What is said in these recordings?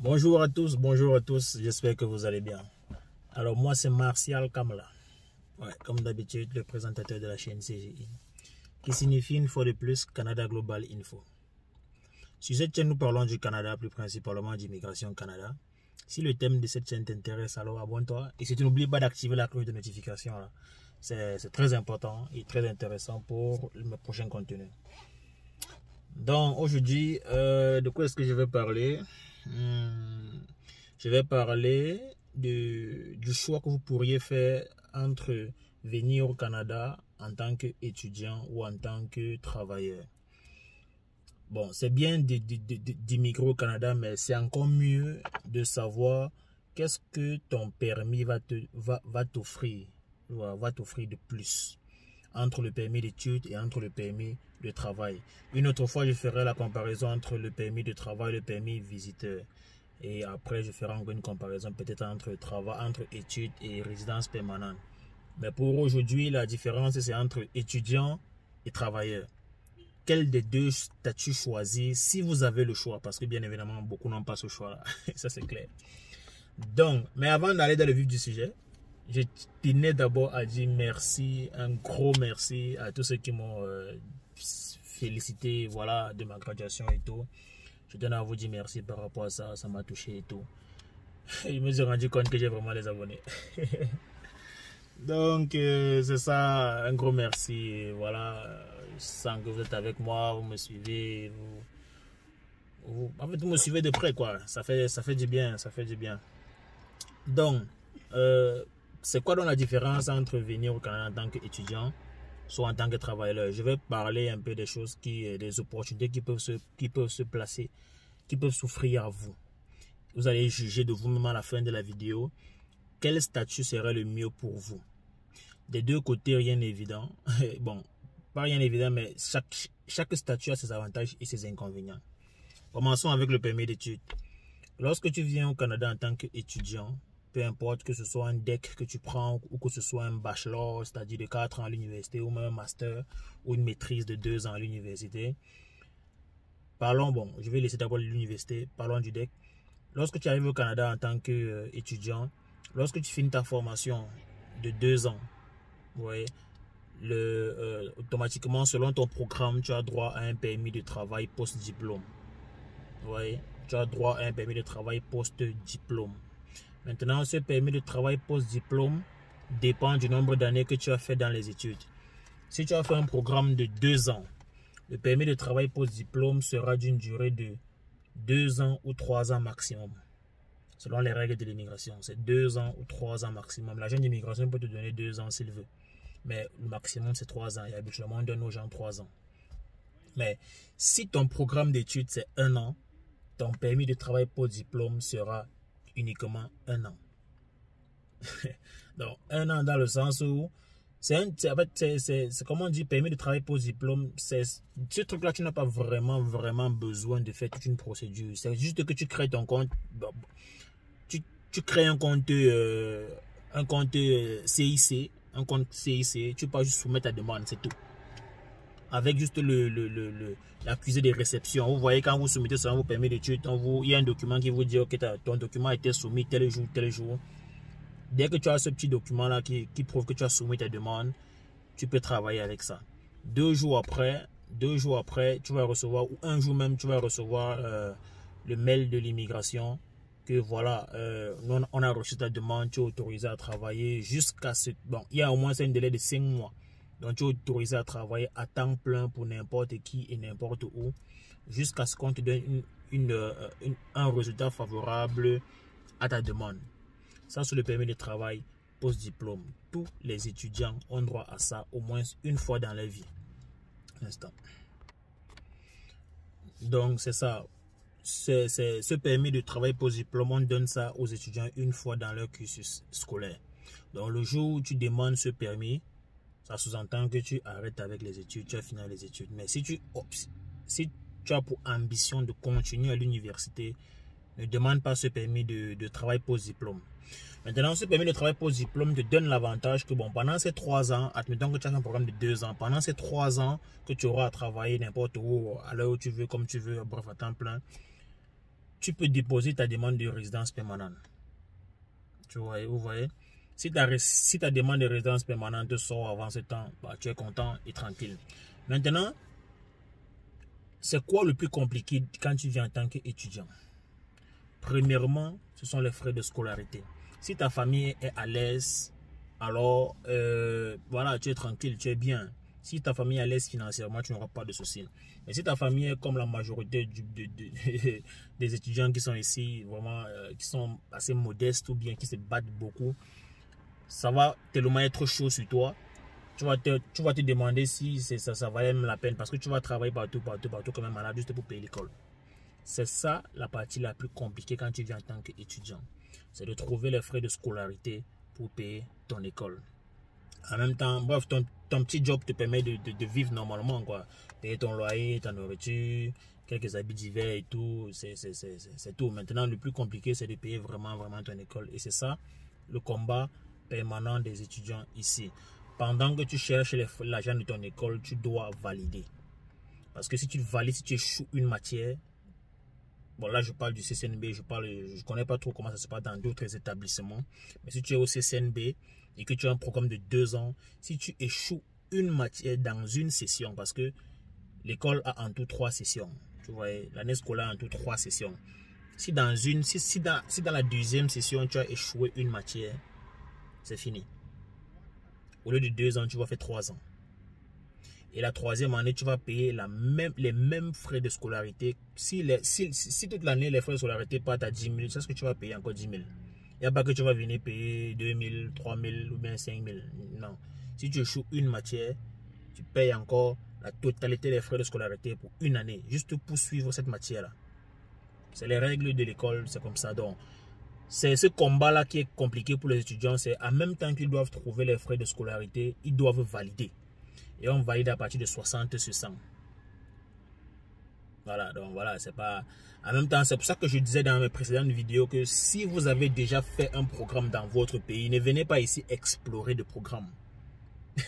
Bonjour à tous, j'espère que vous allez bien. Alors moi c'est Martial Kamla, comme d'habitude le présentateur de la chaîne CGI, qui signifie une fois de plus Canada Global Info. Sur cette chaîne nous parlons du Canada, plus principalement d'immigration Canada. Si le thème de cette chaîne t'intéresse, alors abonne-toi et si tu n'oublies pas d'activer la cloche de notification, c'est très important et très intéressant pour mes prochains contenus. Donc aujourd'hui, de quoi est-ce que je vais parler? Je vais parler du choix que vous pourriez faire entre venir au Canada en tant qu'étudiant ou en tant que travailleur. Bon, c'est bien d'immigrer au Canada, mais c'est encore mieux de savoir qu'est-ce que ton permis va t'offrir de plus entre le permis d'études et entre le permis de travail. Une autre fois, je ferai la comparaison entre le permis de travail et le permis visiteur. Et après, je ferai encore une comparaison peut-être entre études et résidence permanente. Mais pour aujourd'hui, la différence, c'est entre étudiant et travailleur. Quel des deux statuts choisir si vous avez le choix? Parce que bien évidemment, beaucoup n'ont pas ce choix-là. Ça, c'est clair. Donc, mais avant d'aller dans le vif du sujet, je tenais d'abord à dire merci, un gros merci à tous ceux qui m'ont félicité, voilà, de ma graduation et tout. Je tenais à vous dire merci par rapport à ça, ça m'a touché et tout. Je me suis rendu compte que j'ai vraiment les abonnés. Donc, c'est ça, un gros merci. Et voilà, je sens que vous êtes avec moi, vous me suivez, en fait, vous me suivez de près, quoi. Ça fait du bien, ça fait du bien. Donc, c'est quoi donc la différence entre venir au Canada en tant qu'étudiant, soit en tant que travailleur? Je vais parler un peu des choses, des opportunités qui peuvent se placer, qui peuvent s'offrir à vous. Vous allez juger de vous-même à la fin de la vidéo quel statut serait le mieux pour vous. Des deux côtés, rien n'est évident. Bon, pas rien d'évident, mais chaque statut a ses avantages et ses inconvénients. Commençons avec le permis d'études. Lorsque tu viens au Canada en tant qu'étudiant, peu importe que ce soit un DEC que tu prends ou que ce soit un bachelor, c'est-à-dire de 4 ans à l'université, ou même un master ou une maîtrise de 2 ans à l'université. Je vais laisser d'abord l'université, parlons du DEC. Lorsque tu arrives au Canada en tant qu'étudiant, lorsque tu finis ta formation de 2 ans, automatiquement, selon ton programme, tu as droit à un permis de travail post-diplôme. Tu as droit à un permis de travail post-diplôme. Maintenant, ce permis de travail post-diplôme dépend du nombre d'années que tu as fait dans les études. Si tu as fait un programme de 2 ans, le permis de travail post-diplôme sera d'une durée de 2 ans ou 3 ans maximum. Selon les règles de l'immigration, c'est 2 ans ou 3 ans maximum. L'agent d'immigration peut te donner 2 ans s'il veut. Mais le maximum, c'est 3 ans. Et habituellement, on donne aux gens 3 ans. Mais si ton programme d'études, c'est 1 an, ton permis de travail post-diplôme sera uniquement 1 an. Donc, 1 an dans le sens où c'est comme on dit, permis de travail post-diplôme. Ce truc-là, tu n'as pas vraiment besoin de faire toute une procédure. C'est juste que tu crées ton compte. Tu crées un compte CIC. Un compte CIC. Tu peux juste soumettre ta demande, c'est tout. Avec juste l'accusé de réception. Vous voyez, quand vous soumettez sur vos permis d'études, il y a un document qui vous dit ok, ton document a été soumis tel jour, tel jour. Dès que tu as ce petit document-là qui prouve que tu as soumis ta demande, tu peux travailler avec ça. 2 jours après, tu vas recevoir, ou un jour même, tu vas recevoir le mail de l'immigration que voilà, on a reçu ta demande, tu es autorisé à travailler jusqu'à ce... Bon, il y a au moins un délai de 5 mois. Donc, tu es autorisé à travailler à temps plein pour n'importe qui et n'importe où, jusqu'à ce qu'on te donne un résultat favorable à ta demande. Ça, c'est le permis de travail post-diplôme. Tous les étudiants ont droit à ça au moins une fois dans leur vie. Donc, c'est ça. Ce permis de travail post-diplôme, on donne ça aux étudiants une fois dans leur cursus scolaire. Donc, le jour où tu demandes ce permis, ça sous-entend que tu arrêtes avec les études, tu as fini les études. Mais si tu as pour ambition de continuer à l'université, ne demande pas ce permis de travail post-diplôme. Maintenant, ce permis de travail post-diplôme te donne l'avantage que pendant ces 3 ans, admettons que tu as un programme de 2 ans, pendant ces 3 ans que tu auras à travailler n'importe où, à l'heure où tu veux, comme tu veux, bref, à temps plein, tu peux déposer ta demande de résidence permanente. Vous voyez? Si ta demande de résidence permanente sort avant ce temps, bah, tu es content et tranquille. Maintenant, c'est quoi le plus compliqué quand tu viens en tant qu'étudiant? Premièrement, ce sont les frais de scolarité. Si ta famille est à l'aise, alors voilà, tu es tranquille, tu es bien. Si ta famille est à l'aise financièrement, tu n'auras pas de soucis. Mais si ta famille est comme la majorité des étudiants qui sont ici, vraiment, qui sont assez modestes ou bien qui se battent beaucoup, ça va tellement être chaud sur toi. Tu vas te demander si ça valait même la peine parce que tu vas travailler partout comme un malade juste pour payer l'école. C'est ça la partie la plus compliquée quand tu viens en tant qu'étudiant. C'est de trouver les frais de scolarité pour payer ton école. En même temps, bref, ton petit job te permet de vivre normalement, quoi. Payer ton loyer, ta nourriture, quelques habits d'hiver et tout, c'est tout. Maintenant, le plus compliqué, c'est de payer vraiment ton école. Et c'est ça, le combat permanent des étudiants ici. Pendant que tu cherches l'argent de ton école, tu dois valider. Parce que si tu valides, si tu échoues une matière, bon là je parle du CCNB, je connais pas trop comment ça se passe dans d'autres établissements. Mais si tu es au CCNB et que tu as un programme de 2 ans, si tu échoues une matière dans une session, parce que l'école a en tout 3 sessions. Tu vois, l'année scolaire a en tout 3 sessions. Si dans la deuxième session, tu as échoué une matière, c'est fini. Au lieu de 2 ans, tu vas faire 3 ans. Et la 3e année, tu vas payer les mêmes frais de scolarité. Si toute l'année, les frais de scolarité partent à 10 000, c'est ce que tu vas payer encore 10 000. Il n'y a pas que tu vas venir payer 2 000, 3 000 ou bien 5 000. Non. Si tu échoues une matière, tu payes encore la totalité des frais de scolarité pour une année, juste pour suivre cette matière-là. C'est les règles de l'école, c'est comme ça. Donc, c'est ce combat-là qui est compliqué pour les étudiants. C'est en même temps qu'ils doivent trouver les frais de scolarité, ils doivent valider. Et on valide à partir de 60 sur 100. Voilà, donc voilà, c'est pas... En même temps, c'est pour ça que je disais dans mes précédentes vidéos que si vous avez déjà fait un programme dans votre pays, ne venez pas ici explorer le programme.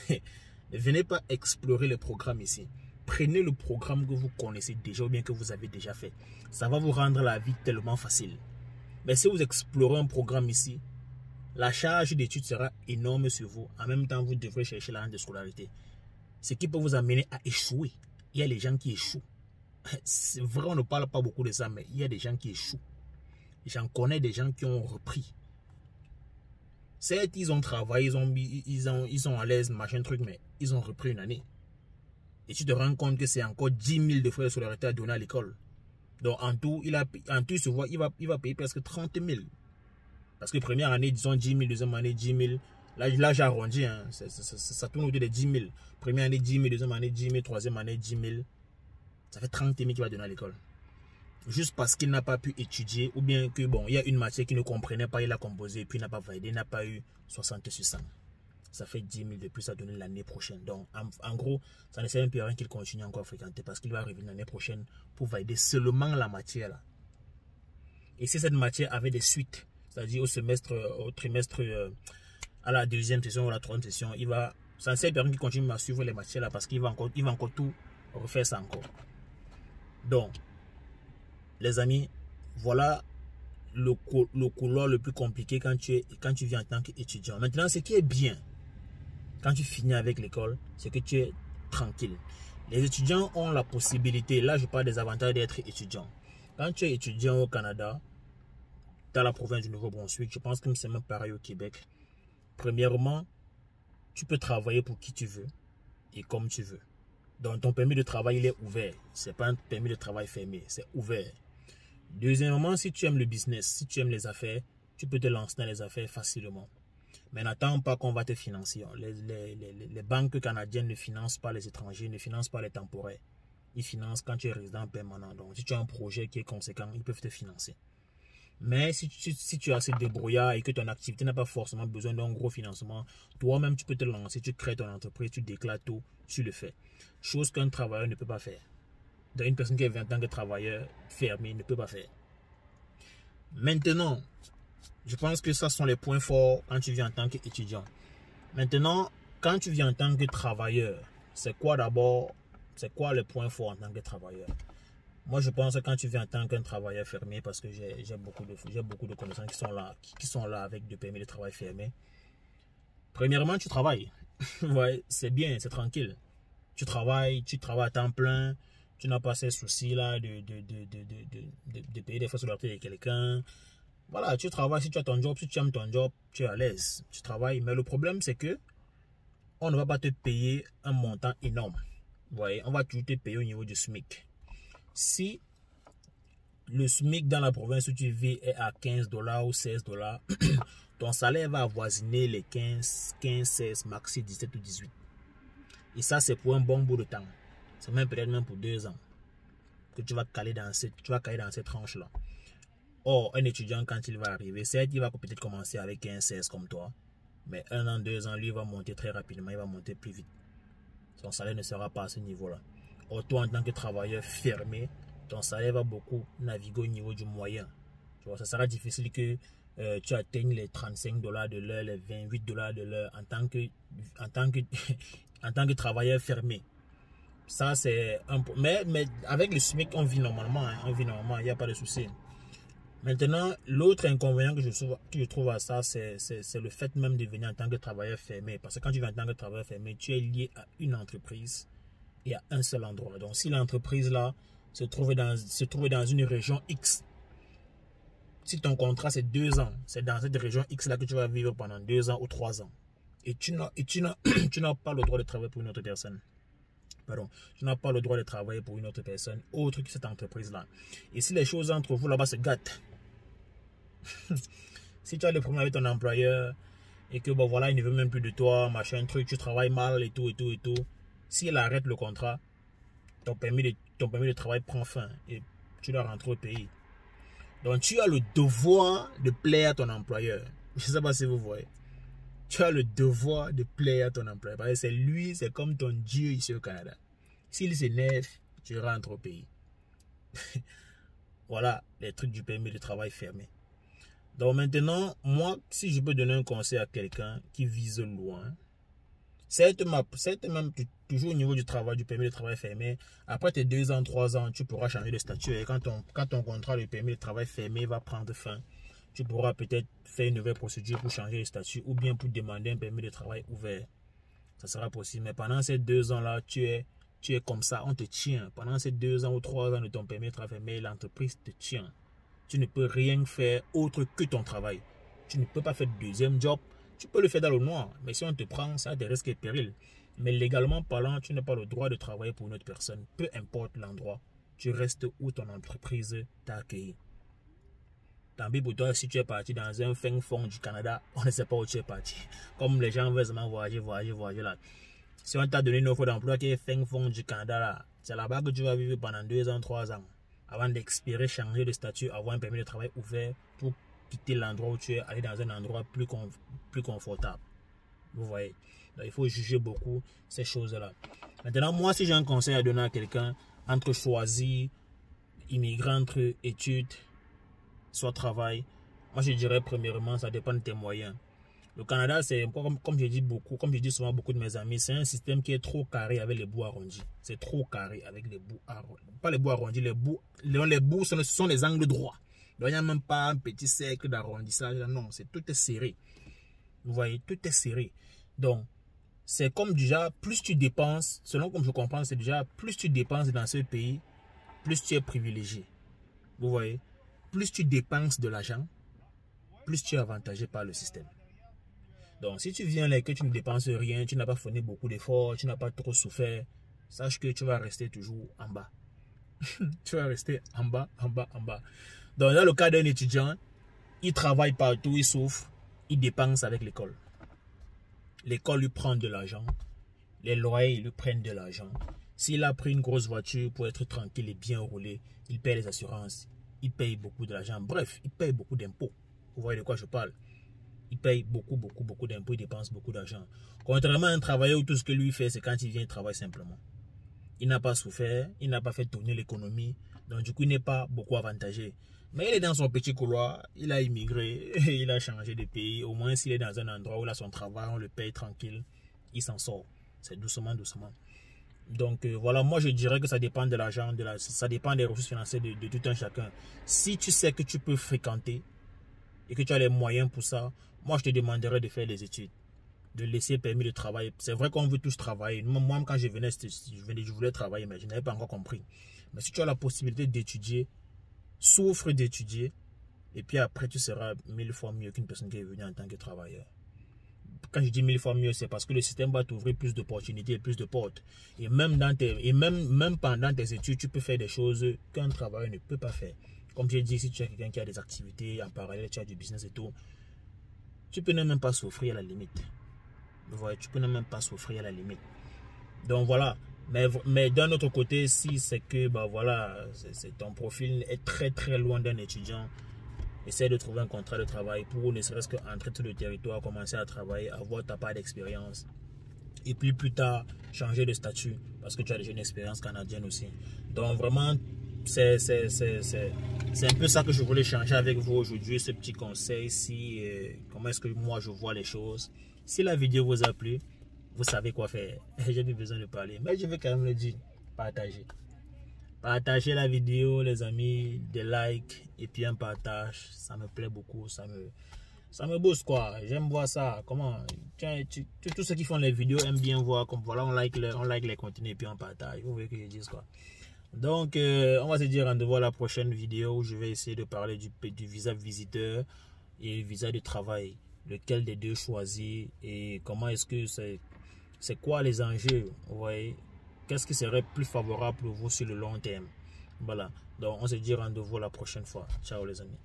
Ne venez pas explorer le programme ici. Prenez le programme que vous connaissez déjà ou bien que vous avez déjà fait. Ça va vous rendre la vie tellement facile. Mais si vous explorez un programme ici, la charge d'études sera énorme sur vous. En même temps, vous devrez chercher l'argent de scolarité. Ce qui peut vous amener à échouer. Il y a les gens qui échouent. C'est vrai, on ne parle pas beaucoup de ça, mais il y a des gens qui échouent. J'en connais des gens qui ont repris. Certes, ils ont travaillé, ils sont à l'aise, machin truc, mais ils ont repris une année. Et tu te rends compte que c'est encore 10 000 de frais de scolarité à donner à l'école. Donc en tout, il va payer presque 30 000. Parce que première année, disons 10 000, deuxième année 10 000. Là j'ai arrondi, hein. Ça tourne autour de 10 000. Première année 10 000, deuxième année 10 000, troisième année 10 000. Ça fait 30 000 qu'il va donner à l'école. Juste parce qu'il n'a pas pu étudier, ou bien que bon, il y a une matière qu'il ne comprenait pas, il a composé, et puis il n'a pas validé, il n'a pas eu 60 sur 100. Ça fait 10 000 de plus à donner l'année prochaine. Donc, en gros, ça ne sert même plus à rien qu'il continue encore à fréquenter parce qu'il va revenir l'année prochaine pour valider seulement la matière là. Et si cette matière avait des suites, c'est-à-dire au trimestre, à la deuxième session ou la troisième session, ça ne sert plus à rien qu'il continue à suivre les matières là parce qu'il va encore tout refaire ça encore. Donc, les amis, voilà le couloir le plus compliqué quand tu viens en tant qu'étudiant. Maintenant, ce qui est bien quand tu finis avec l'école, c'est que tu es tranquille. Les étudiants ont la possibilité, là je parle des avantages d'être étudiant. Quand tu es étudiant au Canada, dans la province du Nouveau-Brunswick, je pense que c'est même pareil au Québec. Premièrement, tu peux travailler pour qui tu veux et comme tu veux. Donc ton permis de travail il est ouvert. Ce n'est pas un permis de travail fermé, c'est ouvert. Deuxièmement, si tu aimes le business, si tu aimes les affaires, tu peux te lancer dans les affaires facilement. Mais n'attends pas qu'on va te financer. Les banques canadiennes ne financent pas les étrangers, ne financent pas les temporaires. Ils financent quand tu es résident permanent. Donc si tu as un projet qui est conséquent, ils peuvent te financer. Mais si tu as assez de débrouillard et que ton activité n'a pas forcément besoin d'un gros financement, toi-même tu peux te lancer, tu crées ton entreprise, tu déclares tout, tu le fais. Chose qu'un travailleur ne peut pas faire. Donc une personne qui est 20 ans que travailleur fermé ne peut pas faire. Maintenant, je pense que ça sont les points forts quand tu viens en tant qu'étudiant. Maintenant, quand tu viens en tant que travailleur, c'est quoi d'abord, c'est quoi les points forts en tant que travailleur? Moi, je pense que quand tu viens en tant qu'un travailleur fermé, parce que j'ai beaucoup de connaissances qui sont là avec des permis de travail fermé. Premièrement, tu travailles. Ouais, c'est bien, c'est tranquille. Tu travailles à temps plein. Tu n'as pas ces soucis-là de payer des frais sur la tête de quelqu'un. Voilà, tu travailles, si tu as ton job, si tu aimes ton job, tu es à l'aise. Tu travailles. Mais le problème, c'est que on ne va pas te payer un montant énorme. Vous voyez, on va toujours te payer au niveau du SMIC. Si le SMIC dans la province où tu vis est à 15 $ ou 16 $, ton salaire va avoisiner les 15, 16, maxi 17 ou 18. Et ça, c'est pour un bon bout de temps. C'est même peut-être même pour 2 ans que tu vas caler dans cette tranche-là. Or, un étudiant, quand il va arriver, certes, il va peut-être commencer avec 15, 16 comme toi. Mais 1 an, 2 ans, lui, il va monter très rapidement. Il va monter plus vite. Son salaire ne sera pas à ce niveau-là. Or, toi, en tant que travailleur fermé, ton salaire va beaucoup naviguer au niveau du moyen. Tu vois, ça sera difficile que tu atteignes les 35 $ de l'heure, les 28 $ de l'heure en tant que travailleur fermé. Ça, c'est un peu. Mais avec le SMIC, on vit normalement. Hein, on vit normalement, il n'y a pas de souci. Maintenant, l'autre inconvénient que je trouve à ça, c'est le fait même de venir en tant que travailleur fermé. Parce que quand tu viens en tant que travailleur fermé, tu es lié à une entreprise et à un seul endroit. Donc, si l'entreprise là se trouve dans une région X, si ton contrat c'est 2 ans, c'est dans cette région X là que tu vas vivre pendant 2 ans ou 3 ans. Et tu n'as pas le droit de travailler pour une autre personne. Pardon, tu n'as pas le droit de travailler pour une autre personne autre que cette entreprise là. Et si les choses entre vous là-bas se gâtent, si tu as des problèmes avec ton employeur et que bon voilà il ne veut même plus de toi, machin truc, tu travailles mal et tout, s'il arrête le contrat, ton permis de travail prend fin et tu dois rentrer au pays. Donc tu as le devoir de plaire à ton employeur. Je ne sais pas si vous voyez. Tu as le devoir de plaire à ton employeur. Parce que c'est lui, c'est comme ton Dieu ici au Canada. S'il s'énerve, tu rentres au pays. Voilà les trucs du permis de travail fermé. Donc maintenant, moi, si je peux donner un conseil à quelqu'un qui vise loin, c'est même toujours au niveau du travail, du permis de travail fermé. Après tes 2 ans, 3 ans, tu pourras changer de statut. Et quand ton contrat de permis de travail fermé va prendre fin, tu pourras peut-être faire une nouvelle procédure pour changer de statut ou bien pour demander un permis de travail ouvert. Ça sera possible. Mais pendant ces 2 ans-là, tu es comme ça, on te tient. Pendant ces 2 ans ou 3 ans de ton permis de travail fermé, l'entreprise te tient. Tu ne peux rien faire autre que ton travail. Tu ne peux pas faire de deuxième job. Tu peux le faire dans le noir. Mais si on te prend, ça a des risques et périls. Mais légalement parlant, tu n'as pas le droit de travailler pour une autre personne. Peu importe l'endroit. Tu restes où ton entreprise t'a accueilli. Tant pis pour toi si tu es parti dans un fin fond du Canada. On ne sait pas où tu es parti. Comme les gens veulent seulement voyager là. Si on t'a donné une offre d'emploi qui est fin fond du Canada là, c'est là-bas que tu vas vivre pendant 2 ans, 3 ans. Avant d'expirer, changer de statut, avoir un permis de travail ouvert pour quitter l'endroit où tu es, aller dans un endroit plus confortable. Vous voyez. Donc, il faut juger beaucoup ces choses-là. Maintenant, moi, si j'ai un conseil à donner à quelqu'un, entre choisir, immigrer entre études, soit travail, moi je dirais premièrement, ça dépend de tes moyens. Le Canada, c'est comme je dis souvent à beaucoup de mes amis, c'est un système qui est trop carré avec les bouts arrondis. C'est trop carré avec les bouts arrondis. Pas les bouts arrondis, les bouts ce sont les angles droits. Donc il n'y a même pas un petit cercle d'arrondissage. Non, tout est serré. Vous voyez, tout est serré. Donc, c'est comme déjà, plus tu dépenses, selon comme je comprends, c'est déjà, plus tu dépenses dans ce pays, plus tu es privilégié. Vous voyez, plus tu dépenses de l'argent, plus tu es avantagé par le système. Donc, si tu viens là et que tu ne dépenses rien, tu n'as pas fourni beaucoup d'efforts, tu n'as pas trop souffert, sache que tu vas rester toujours en bas. Tu vas rester en bas. Donc, dans le cas d'un étudiant, il travaille partout, il souffre, il dépense avec l'école. L'école lui prend de l'argent, les loyers lui prennent de l'argent. S'il a pris une grosse voiture pour être tranquille et bien roulé, il paye les assurances, il paye beaucoup de l'argent. Bref, il paye beaucoup d'impôts. Vous voyez de quoi je parle? Il paye beaucoup d'impôts, il dépense beaucoup d'argent. Contrairement à un travailleur où tout ce que lui fait, c'est quand il vient, il travaille simplement. Il n'a pas souffert, il n'a pas fait tourner l'économie, donc du coup, il n'est pas beaucoup avantagé. Mais il est dans son petit couloir, il a immigré, il a changé de pays. Au moins, s'il est dans un endroit où il a son travail, on le paye tranquille, il s'en sort. C'est doucement. Donc voilà, moi je dirais que ça dépend de l'argent, ça dépend des ressources financières de tout un chacun. Si tu sais que tu peux fréquenter et que tu as les moyens pour ça, moi je te demanderais de faire des études, de laisser permis de travail. C'est vrai qu'on veut tous travailler. Moi, quand je venais, je voulais travailler, mais je n'avais pas encore compris. Mais si tu as la possibilité d'étudier, souffre d'étudier, et puis après tu seras 1000 fois mieux qu'une personne qui est venue en tant que travailleur. Quand je dis 1000 fois mieux, c'est parce que le système va t'ouvrir plus d'opportunités et plus de portes. Et même pendant tes études, tu peux faire des choses qu'un travailleur ne peut pas faire. Comme j'ai dit, si tu es quelqu'un qui a des activités en parallèle, tu as du business et tout, tu peux même pas souffrir à la limite. Ouais, tu peux même pas souffrir à la limite. Donc voilà. Mais d'un autre côté, si c'est que bah voilà, ton profil est très loin d'un étudiant, essaie de trouver un contrat de travail pour ne serait-ce qu'entrer sur le territoire, commencer à travailler, avoir ta part d'expérience. Et puis plus tard, changer de statut parce que tu as déjà une expérience canadienne aussi. Donc vraiment, c'est un peu ça que je voulais changer avec vous aujourd'hui, ce petit conseil. Comment est-ce que moi je vois les choses. Si la vidéo vous a plu, vous savez quoi faire. J'ai plus besoin de parler, mais je vais quand même le dire. Partagez. Partagez la vidéo, les amis, des likes et puis un partage. Ça me plaît beaucoup, ça me booste quoi. J'aime voir ça. Comment tous ceux qui font les vidéos aiment bien voir comme voilà, on like les contenus et puis on partage. Vous voyez que je dise quoi. Donc, on va se dire rendez-vous à la prochaine vidéo où je vais essayer de parler du visa visiteur et visa de travail. Lequel des deux choisir et comment est-ce que c'est quoi les enjeux, vous voyez, qu'est-ce qui serait plus favorable pour vous sur le long terme. Voilà, donc on se dit rendez-vous la prochaine fois. Ciao les amis.